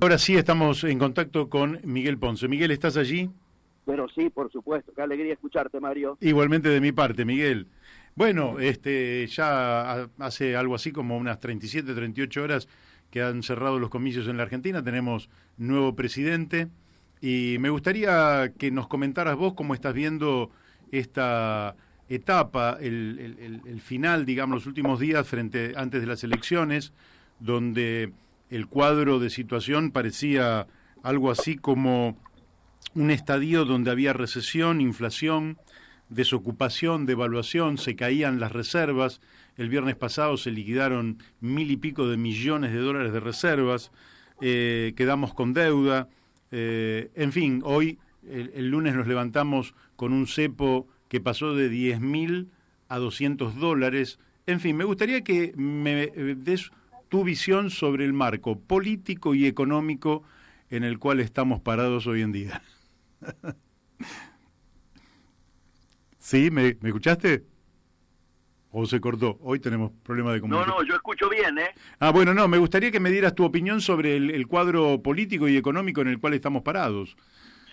Ahora sí estamos en contacto con Miguel Ponce. Miguel, ¿estás allí? Pero sí, por supuesto. Qué alegría escucharte, Mario. Igualmente de mi parte, Miguel. Bueno, ya hace algo así como unas 37, 38 horas que han cerrado los comicios en la Argentina. Tenemos nuevo presidente y me gustaría que nos comentaras vos cómo estás viendo esta etapa, el final, digamos, los últimos días antes de las elecciones, donde el cuadro de situación parecía algo así como un estadio donde había recesión, inflación, desocupación, devaluación, se caían las reservas. El viernes pasado se liquidaron 1.000 y pico de millones de dólares de reservas, quedamos con deuda. En fin, hoy, el lunes nos levantamos con un cepo que pasó de 10.000 a $200. En fin, me gustaría que me des tu visión sobre el marco político y económico en el cual estamos parados hoy en día. ¿Sí? ¿Me escuchaste? ¿O se cortó? Hoy tenemos problemas de comunicación. No, yo escucho bien, ¿eh? Bueno, no, me gustaría que me dieras tu opinión sobre el cuadro político y económico en el cual estamos parados.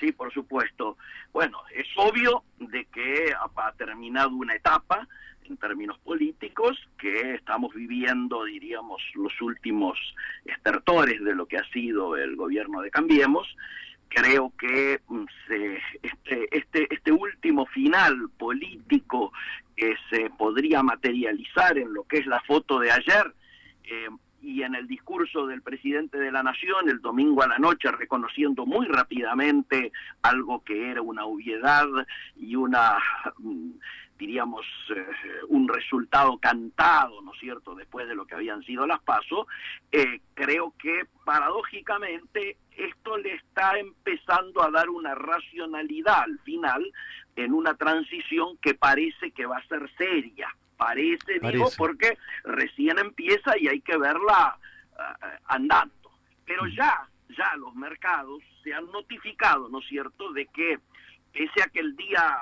Sí, por supuesto. Bueno, es obvio de que ha terminado una etapa en términos políticos, que estamos viviendo, diríamos, los últimos estertores de lo que ha sido el gobierno de Cambiemos. Creo que este último final político que se podría materializar en lo que es la foto de ayer y en el discurso del presidente de la Nación el domingo a la noche, reconociendo muy rápidamente algo que era una obviedad y diríamos, un resultado cantado, ¿no es cierto?, después de lo que habían sido las PASO, creo que paradójicamente esto le está empezando a dar una racionalidad al final en una transición que parece que va a ser seria. Parece. Digo, porque recién empieza y hay que verla andando. Pero ya los mercados se han notificado, ¿no es cierto?, de que pese a que el día...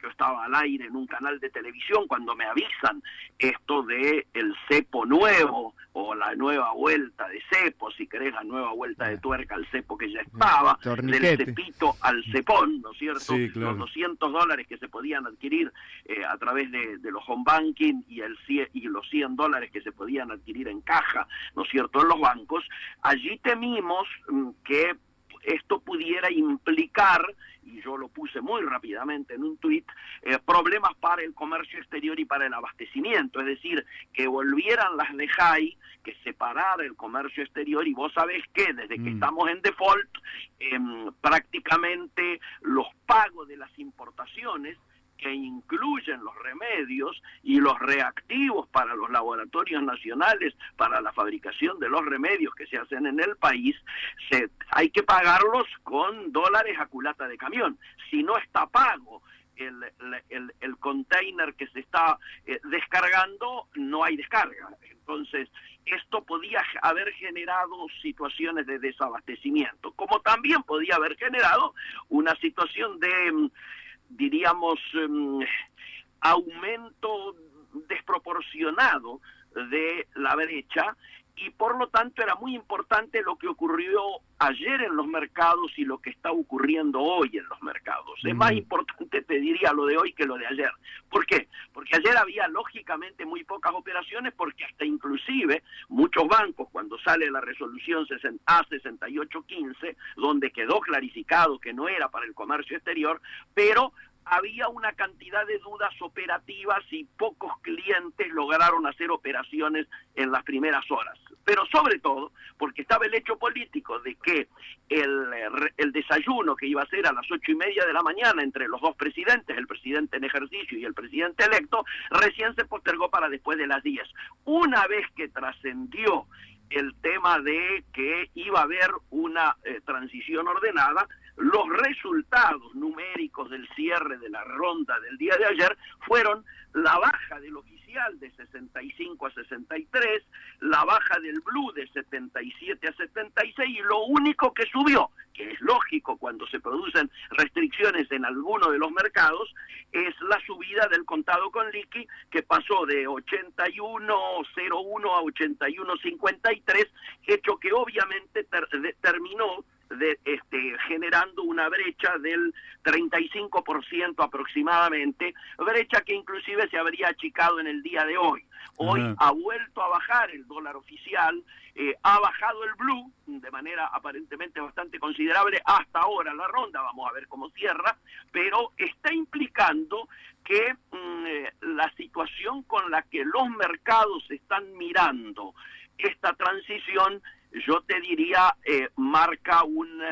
Yo estaba al aire en un canal de televisión cuando me avisan esto de el cepo nuevo o la nueva vuelta de cepo, si querés, la nueva vuelta de tuerca al cepo que ya estaba, del cepito al cepón, ¿no es cierto? Sí, claro. Los $200 que se podían adquirir a través de los home banking y los $100 que se podían adquirir en caja, ¿no es cierto?, en los bancos. Allí temimos que esto pudiera implicar, y yo lo puse muy rápidamente en un tuit, problemas para el comercio exterior y para el abastecimiento, es decir, que volvieran las de Jai, que separara el comercio exterior, y vos sabés que desde que estamos en default, prácticamente los pagos de las importaciones, que incluyen los remedios y los reactivos para los laboratorios nacionales para la fabricación de los remedios que se hacen en el país, hay que pagarlos con dólares a culata de camión. Si no está pago el container que se está descargando, no hay descarga. Entonces, esto podía haber generado situaciones de desabastecimiento, como también podía haber generado una situación de... diríamos, aumento desproporcionado de la brecha, y por lo tanto era muy importante lo que ocurrió ayer en los mercados y lo que está ocurriendo hoy en los mercados. Es más importante, te diría, lo de hoy que lo de ayer. ¿Por qué? Porque ayer había lógicamente muy pocas operaciones, porque hasta inclusive muchos bancos, cuando sale la resolución A6815, donde quedó clarificado que no era para el comercio exterior, pero había una cantidad de dudas operativas y pocos clientes lograron hacer operaciones en las primeras horas. Pero sobre todo, porque estaba el hecho político de que el desayuno que iba a ser a las 8:30 de la mañana entre los dos presidentes, el presidente en ejercicio y el presidente electo, recién se postergó para después de las 10. Una vez que trascendió el tema de que iba a haber una transición ordenada, los resultados numéricos del cierre de la ronda del día de ayer fueron la baja del oficial de 65 a 63, la baja del blue de 77 a 76, y lo único que subió, que es lógico cuando se producen restricciones en alguno de los mercados, es la subida del contado con liqui, que pasó de 81.01 a 81.53, hecho que obviamente terminó generando una brecha del 35% aproximadamente, brecha que inclusive se habría achicado en el día de hoy. Hoy ha vuelto a bajar el dólar oficial, ha bajado el blue de manera aparentemente bastante considerable hasta ahora la ronda, vamos a ver cómo cierra, pero está implicando que la situación con la que los mercados están mirando esta transición, yo te diría, marca un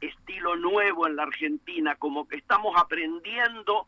estilo nuevo en la Argentina, como que estamos aprendiendo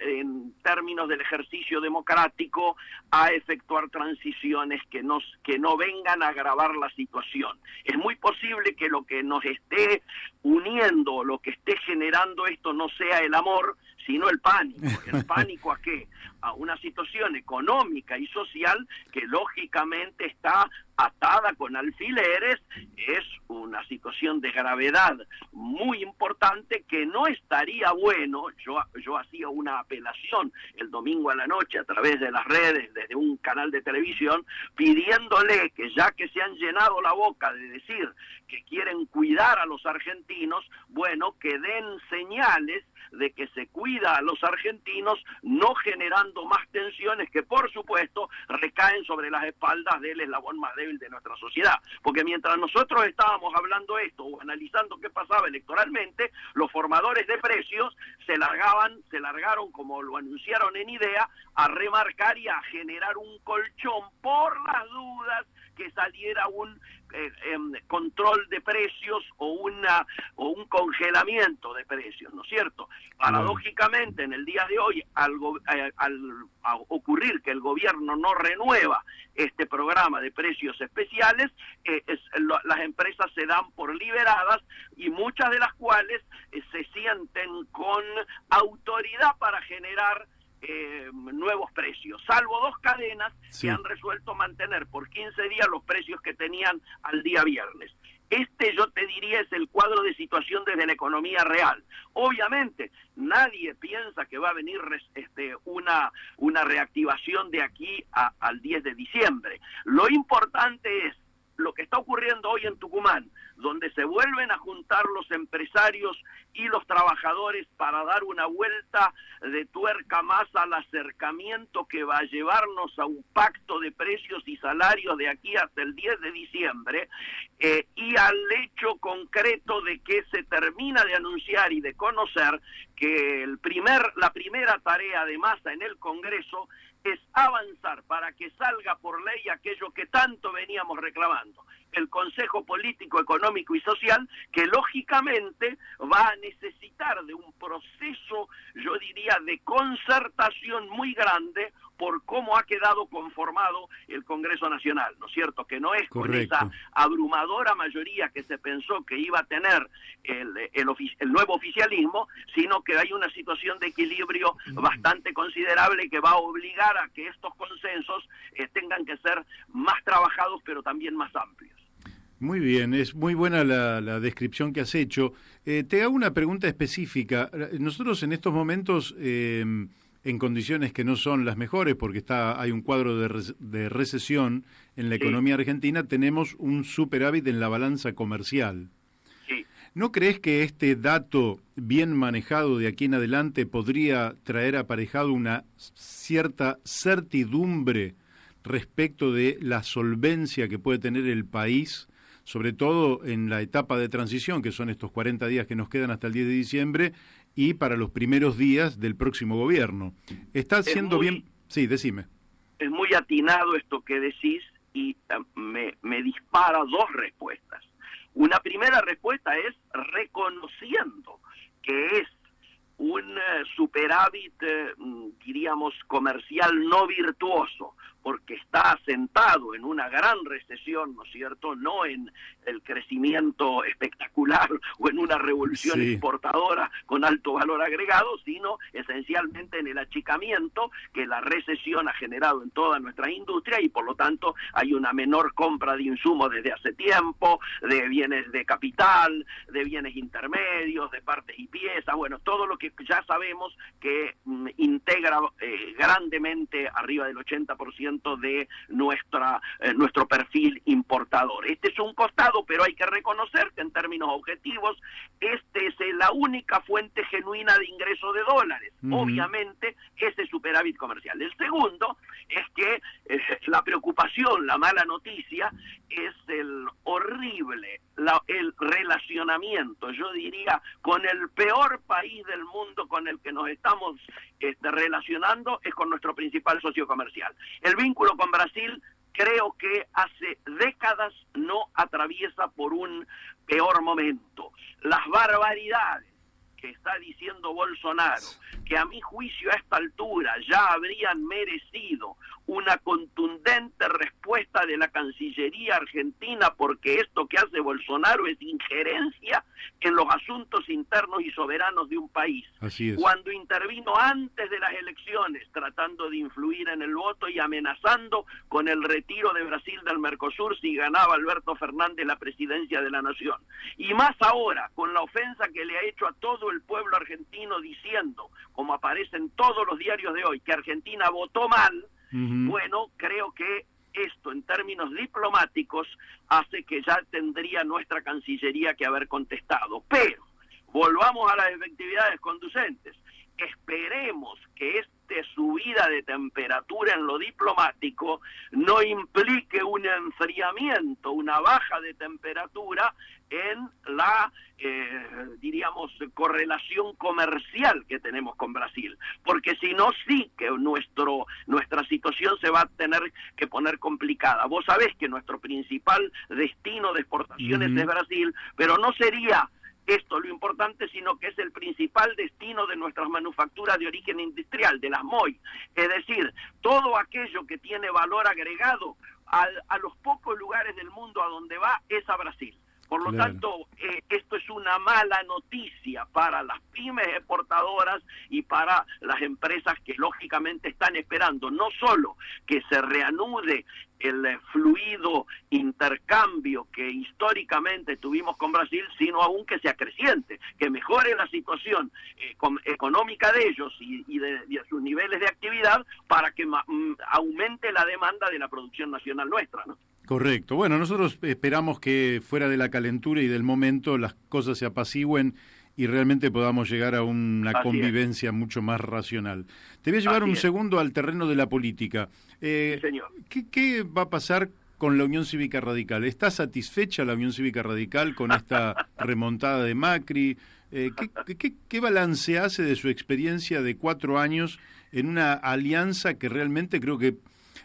en términos del ejercicio democrático a efectuar transiciones que no vengan a agravar la situación. Es muy posible que lo que nos esté uniendo, lo que esté generando esto no sea el amor, sino el pánico. ¿El pánico a qué? A una situación económica y social que lógicamente está atada con alfileres. Es una situación de gravedad muy importante que no estaría bueno. Yo hacía una apelación el domingo a la noche a través de las redes, desde un canal de televisión, pidiéndole que, ya que se han llenado la boca de decir que quieren cuidar a los argentinos, bueno, que den señales de que se cuida a los argentinos, no generando más tensiones que por supuesto recaen sobre las espaldas del eslabón más débil de nuestra sociedad. Porque mientras nosotros estábamos hablando esto o analizando qué pasaba electoralmente, los formadores de precios se largaron, como lo anunciaron en IDEA, a remarcar y a generar un colchón por las dudas que saliera un control de precios o un congelamiento de precios, ¿no es cierto? Paradójicamente, en el día de hoy, al ocurrir que el gobierno no renueva este programa de precios especiales, las empresas se dan por liberadas, y muchas de las cuales se sienten con autoridad para generar nuevos precios, salvo dos cadenas que han resuelto mantener por 15 días los precios que tenían al día viernes. Yo te diría, es el cuadro de situación desde la economía real. Obviamente, nadie piensa que va a venir una reactivación de aquí al 10 de diciembre. Lo importante es lo que está ocurriendo hoy en Tucumán, donde se vuelven a juntar los empresarios y los trabajadores para dar una vuelta de tuerca más al acercamiento que va a llevarnos a un pacto de precios y salarios de aquí hasta el 10 de diciembre, y al hecho concreto de que se termina de anunciar y de conocer que la primera tarea de Massa en el Congreso es avanzar para que salga por ley aquello que tanto veníamos reclamando, el Consejo Político, Económico y Social, que lógicamente va a necesitar de un proceso, yo diría, de concertación muy grande por cómo ha quedado conformado el Congreso Nacional, ¿no es cierto? Que no es Correcto. con esa abrumadora mayoría que se pensó que iba a tener el nuevo oficialismo, sino que hay una situación de equilibrio bastante considerable que va a obligar a que estos consensos tengan que ser más trabajados, pero también más amplios. Muy bien, es muy buena la descripción que has hecho. Te hago una pregunta específica. Nosotros en estos momentos, en condiciones que no son las mejores, porque hay un cuadro de recesión en la economía argentina, tenemos un superávit en la balanza comercial. Sí. ¿No crees que este dato bien manejado de aquí en adelante podría traer aparejado una cierta certidumbre respecto de la solvencia que puede tener el país, sobre todo en la etapa de transición, que son estos 40 días que nos quedan hasta el 10 de diciembre, y para los primeros días del próximo gobierno? ¿Está siendo bien? Sí, decime. Es muy atinado esto que decís, y me dispara dos respuestas. Una primera respuesta es reconociendo que es un superávit, diríamos, comercial no virtuoso, porque está asentado en una gran recesión, ¿no es cierto?, no en el crecimiento espectacular o en una revolución exportadora con alto valor agregado, sino esencialmente en el achicamiento que la recesión ha generado en toda nuestra industria, y por lo tanto hay una menor compra de insumos desde hace tiempo, de bienes de capital, de bienes intermedios, de partes y piezas, bueno, todo lo que ya sabemos que integra grandemente arriba del 80% de nuestro perfil importador. Este es un costado, pero hay que reconocer que en términos objetivos este es la única fuente genuina de ingreso de dólares. Obviamente ese superávit comercial. El segundo es que la preocupación, la mala noticia es el horrible, el relacionamiento, yo diría, con el peor país del mundo con el que nos estamos relacionando, es con nuestro principal socio comercial. El vínculo con Brasil creo que hace décadas no atraviesa por un peor momento. Las barbaridades que está diciendo Bolsonaro, que a mi juicio a esta altura ya habrían merecido una contundente respuesta de la Cancillería argentina, porque esto que hace Bolsonaro es injerencia en los asuntos internos y soberanos de un país. Así es. Cuando intervino antes de las elecciones, tratando de influir en el voto y amenazando con el retiro de Brasil del Mercosur si ganaba Alberto Fernández la presidencia de la Nación. Y más ahora, con la ofensa que le ha hecho a todo el pueblo argentino diciendo, como aparece en todos los diarios de hoy, que Argentina votó mal. Bueno, creo que esto en términos diplomáticos hace que ya tendría nuestra Cancillería que haber contestado. Pero volvamos a las efectividades conducentes. Esperemos que esta subida de temperatura en lo diplomático no implique un enfriamiento, una baja de temperatura en la, diríamos, correlación comercial que tenemos con Brasil, porque si no, sí que nuestra situación se va a tener que poner complicada. Vos sabés que nuestro principal destino de exportaciones es Brasil, pero no sería esto lo importante, sino que es el principal destino de nuestras manufacturas de origen industrial, de las MOI. Es decir, todo aquello que tiene valor agregado a los pocos lugares del mundo a donde va es a Brasil. Por lo tanto, esto es una mala noticia para las pymes exportadoras y para las empresas que lógicamente están esperando no solo que se reanude el fluido intercambio que históricamente tuvimos con Brasil, sino aún que sea creciente, que mejore la situación económica de ellos y de sus niveles de actividad para que aumente la demanda de la producción nacional nuestra, ¿no? Correcto. Bueno, nosotros esperamos que fuera de la calentura y del momento las cosas se apacigüen y realmente podamos llegar a una convivencia mucho más racional. Te voy a llevar un segundo al terreno de la política. Sí, señor. ¿Qué va a pasar con la Unión Cívica Radical? ¿Está satisfecha la Unión Cívica Radical con esta remontada de Macri? ¿Qué balance hace de su experiencia de 4 años en una alianza que realmente creo que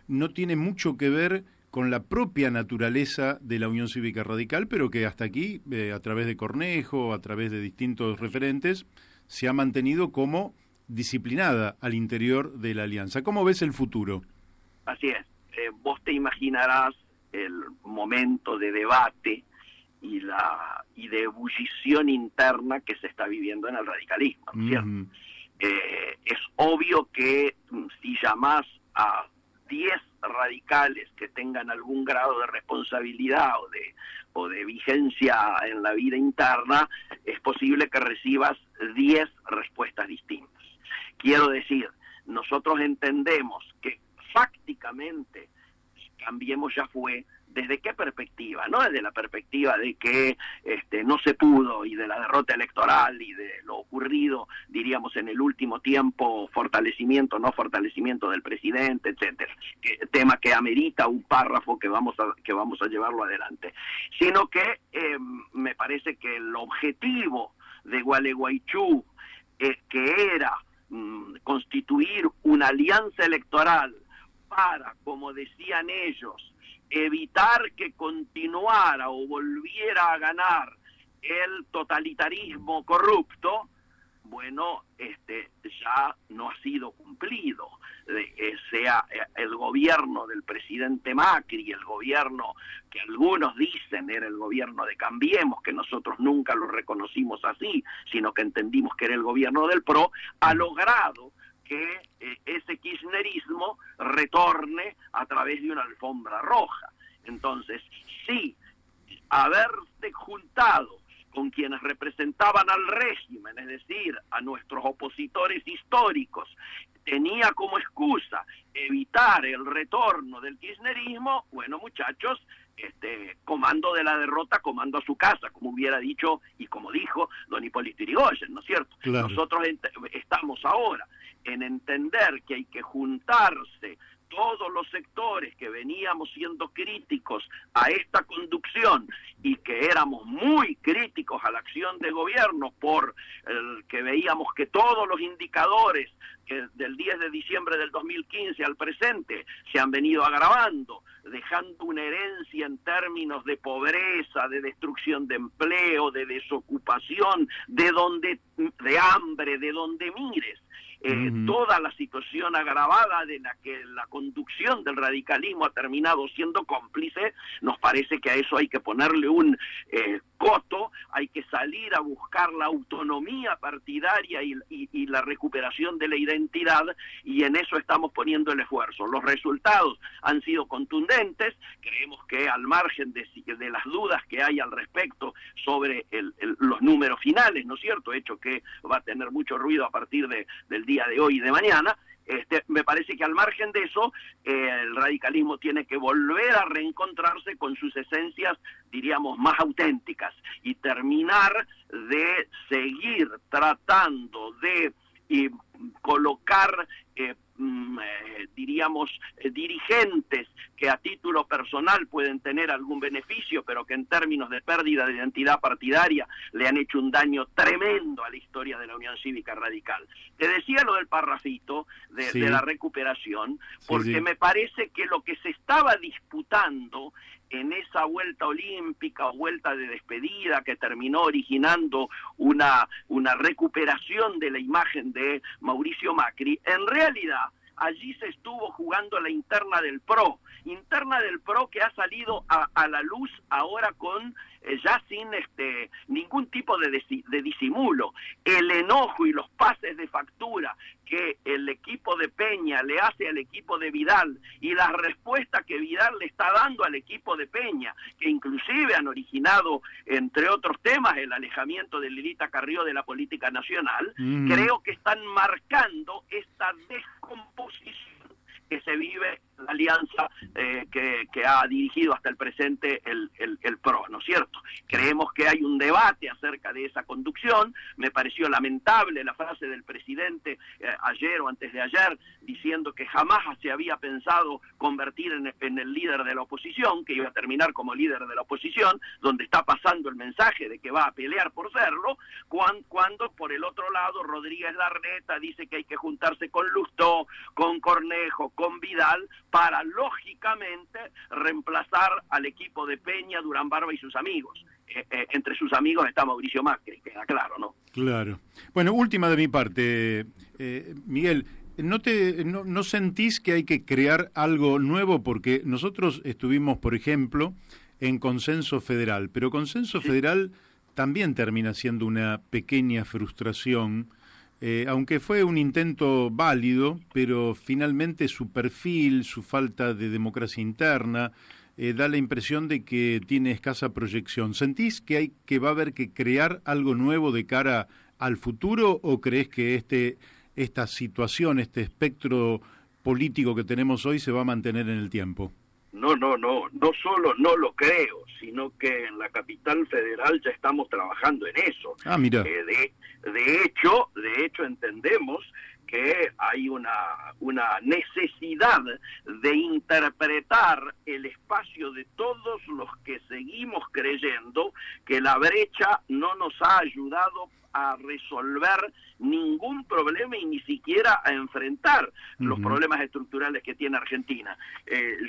no tiene mucho que ver con la propia naturaleza de la Unión Cívica Radical, pero que hasta aquí, a través de Cornejo, a través de distintos referentes, se ha mantenido como disciplinada al interior de la alianza? ¿Cómo ves el futuro? Así es. Vos te imaginarás el momento de debate y de ebullición interna que se está viviendo en el radicalismo, ¿no es cierto? Es obvio que si llamás a 10 radicales que tengan algún grado de responsabilidad o de vigencia en la vida interna, es posible que recibas 10 respuestas distintas. Quiero decir, nosotros entendemos que fácticamente Cambiemos ya fue, ¿desde qué perspectiva? No desde la perspectiva de que no se pudo y de la derrota electoral y de lo ocurrido, diríamos, en el último tiempo, fortalecimiento, no fortalecimiento del presidente, etcétera, tema que amerita un párrafo que vamos a llevarlo adelante, sino que me parece que el objetivo de Gualeguaychú que era constituir una alianza electoral para, como decían ellos, evitar que continuara o volviera a ganar el totalitarismo corrupto, bueno, ya no ha sido cumplido. sea el gobierno del presidente Macri, el gobierno que algunos dicen era el gobierno de Cambiemos, que nosotros nunca lo reconocimos así, sino que entendimos que era el gobierno del PRO, ha logrado que ese kirchnerismo retorne a través de una alfombra roja. Entonces, sí, haberse juntado con quienes representaban al régimen, es decir, a nuestros opositores históricos, tenía como excusa evitar el retorno del kirchnerismo, bueno, muchachos, comando de la derrota, comando a su casa, como hubiera dicho y como dijo don Hipólito Yrigoyen, ¿no es cierto? Claro. Nosotros estamos ahora en entender que hay que juntarse todos los sectores que veníamos siendo críticos a esta conducción y que éramos muy críticos a la acción de gobierno por el que veíamos que todos los indicadores que del 10 de diciembre del 2015 al presente se han venido agravando, dejando una herencia en términos de pobreza, de destrucción de empleo, de desocupación, de hambre, de donde mires. Toda la situación agravada de la que la conducción del radicalismo ha terminado siendo cómplice, nos parece que a eso hay que ponerle un coto, hay que salir a buscar la autonomía partidaria y la recuperación de la identidad, y en eso estamos poniendo el esfuerzo. Los resultados han sido contundentes, creemos que al margen de las dudas que hay al respecto sobre los números finales, ¿no es cierto?, hecho que va a tener mucho ruido a partir del día de hoy y de mañana, me parece que al margen de eso, el radicalismo tiene que volver a reencontrarse con sus esencias, diríamos, más auténticas, y terminar de seguir tratando de colocar dirigentes que a título personal pueden tener algún beneficio, pero que en términos de pérdida de identidad partidaria le han hecho un daño tremendo a la historia de la Unión Cívica Radical. Te decía lo del parrafito de la recuperación, porque me parece que lo que se estaba disputando en esa vuelta olímpica o vuelta de despedida que terminó originando una recuperación de la imagen de Mauricio Macri, en realidad allí se estuvo jugando la interna del PRO que ha salido a la luz ahora con ya sin ningún tipo de disimulo. El enojo y los pases de factura que el equipo de Peña le hace al equipo de Vidal y la respuesta que Vidal le está dando al equipo de Peña, que inclusive han originado, entre otros temas, el alejamiento de Lilita Carrió de la política nacional, creo que están marcando esta descomposición que se vive la alianza que ha dirigido hasta el presente el PRO, ¿no es cierto? Creemos que hay un debate acerca de esa conducción. Me pareció lamentable la frase del presidente ayer o antes de ayer, diciendo que jamás se había pensado convertir en el líder de la oposición, que iba a terminar como líder de la oposición, donde está pasando el mensaje de que va a pelear por serlo, cuando por el otro lado Rodríguez Larreta dice que hay que juntarse con Lustó, con Cornejo, con Vidal, para lógicamente reemplazar al equipo de Peña, Durán Barba y sus amigos. Entre sus amigos está Mauricio Macri, queda claro, ¿no? Claro. Bueno, última de mi parte, Miguel, ¿no sentís que hay que crear algo nuevo? Porque nosotros estuvimos, por ejemplo, en Consenso Federal, pero Consenso Federal también termina siendo una pequeña frustración, aunque fue un intento válido, pero finalmente su perfil, su falta de democracia interna, da la impresión de que tiene escasa proyección. ¿Sentís que va a haber que crear algo nuevo de cara al futuro, o crees que esta situación, este espectro político que tenemos hoy se va a mantener en el tiempo? No solo no lo creo, sino que en la capital federal ya estamos trabajando en eso. Ah, mira. De hecho entendemos que hay una necesidad de interpretar el espacio de todos los que seguimos creyendo que la brecha no nos ha ayudado a resolver ningún problema y ni siquiera a enfrentar los problemas estructurales que tiene Argentina.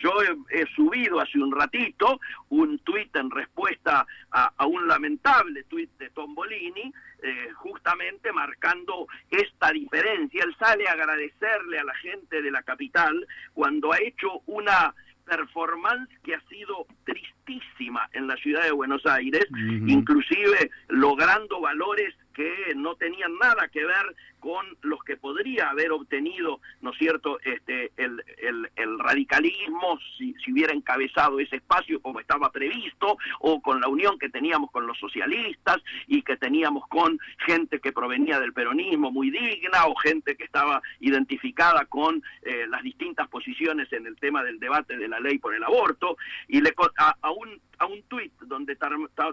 Yo he subido hace un ratito un tuit en respuesta respuesta a un lamentable tuit de Tombolini, justamente marcando esta diferencia. Él sale a agradecerle a la gente de la capital cuando ha hecho una performance que ha sido tristísima en la ciudad de Buenos Aires, inclusive logrando valores que no tenían nada que ver con los que podría haber obtenido, ¿no es cierto?, el radicalismo si hubiera encabezado ese espacio como estaba previsto, o con la unión que teníamos con los socialistas y que teníamos con gente que provenía del peronismo muy digna, o gente que estaba identificada con las distintas posiciones en el tema del debate de la ley por el aborto, y a un tuit donde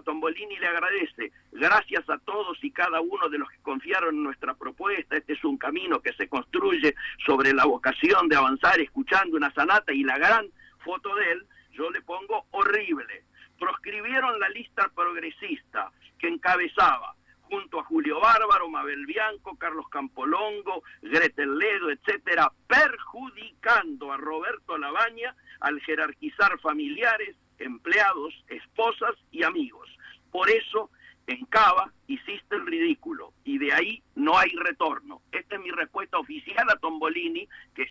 Tombolini le agradece: gracias a todos y cada uno de los que confiaron en nuestra propuesta, este es un camino que se construye sobre la vocación de avanzar escuchando una sanata, y la gran foto de él, yo le pongo horrible. Proscribieron la lista progresista que encabezaba, junto a Julio Bárbaro, Mabel Bianco, Carlos Campolongo, Gretel Ledo, etcétera, perjudicando a Roberto Labaña al jerarquizar familiares, empleados, esposas y amigos. Por eso, en Cava hiciste el ridículo, y de ahí no hay retorno. Esta es mi respuesta oficial a Tombolini, que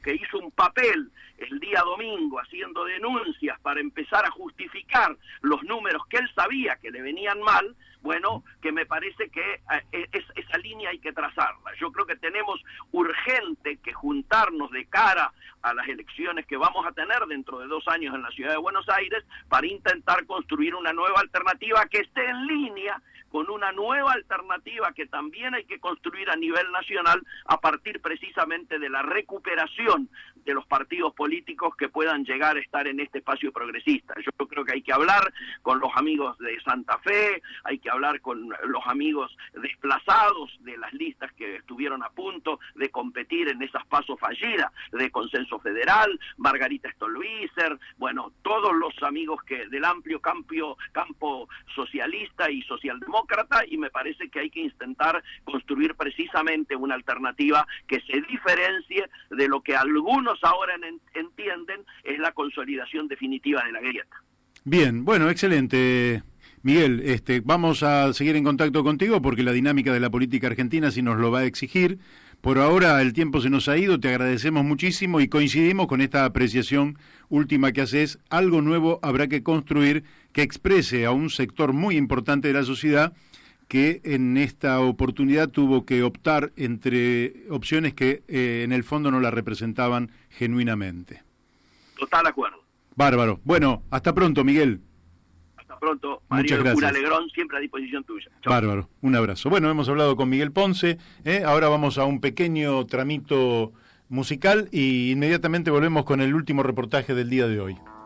que hizo un papel el día domingo haciendo denuncias para empezar a justificar los números que él sabía que le venían mal. Bueno, que me parece que esa línea hay que trazarla. Yo creo que tenemos urgente que juntarnos de cara a las elecciones que vamos a tener dentro de 2 años en la ciudad de Buenos Aires, para intentar construir una nueva alternativa que esté en línea con una nueva alternativa que también hay que construir a nivel nacional, a partir precisamente de la recuperación de los partidos políticos que puedan llegar a estar en este espacio progresista. Yo creo que hay que hablar con los amigos de Santa Fe, hay que hablar con los amigos desplazados de las listas que estuvieron a punto de competir en esas pasos fallidas de Consenso Federal, Margarita Stolbizer, bueno, todos los amigos del amplio campo socialista y socialdemócrata, y me parece que hay que intentar construir precisamente una alternativa que se diferencie de lo que algunos ahora entienden es la consolidación definitiva de la grieta. Bien, bueno, excelente, Miguel. Vamos a seguir en contacto contigo porque la dinámica de la política argentina sí nos lo va a exigir. Por ahora el tiempo se nos ha ido, te agradecemos muchísimo y coincidimos con esta apreciación última que haces. Algo nuevo habrá que construir que exprese a un sector muy importante de la sociedad que en esta oportunidad tuvo que optar entre opciones que en el fondo no la representaban genuinamente. Total acuerdo. Bárbaro. Bueno, hasta pronto, Miguel. Hasta pronto, Mario del Cura Alegrón, siempre a disposición tuya. Chau. Bárbaro, un abrazo. Bueno, hemos hablado con Miguel Ponce, ahora vamos a un pequeño tramito musical y inmediatamente volvemos con el último reportaje del día de hoy.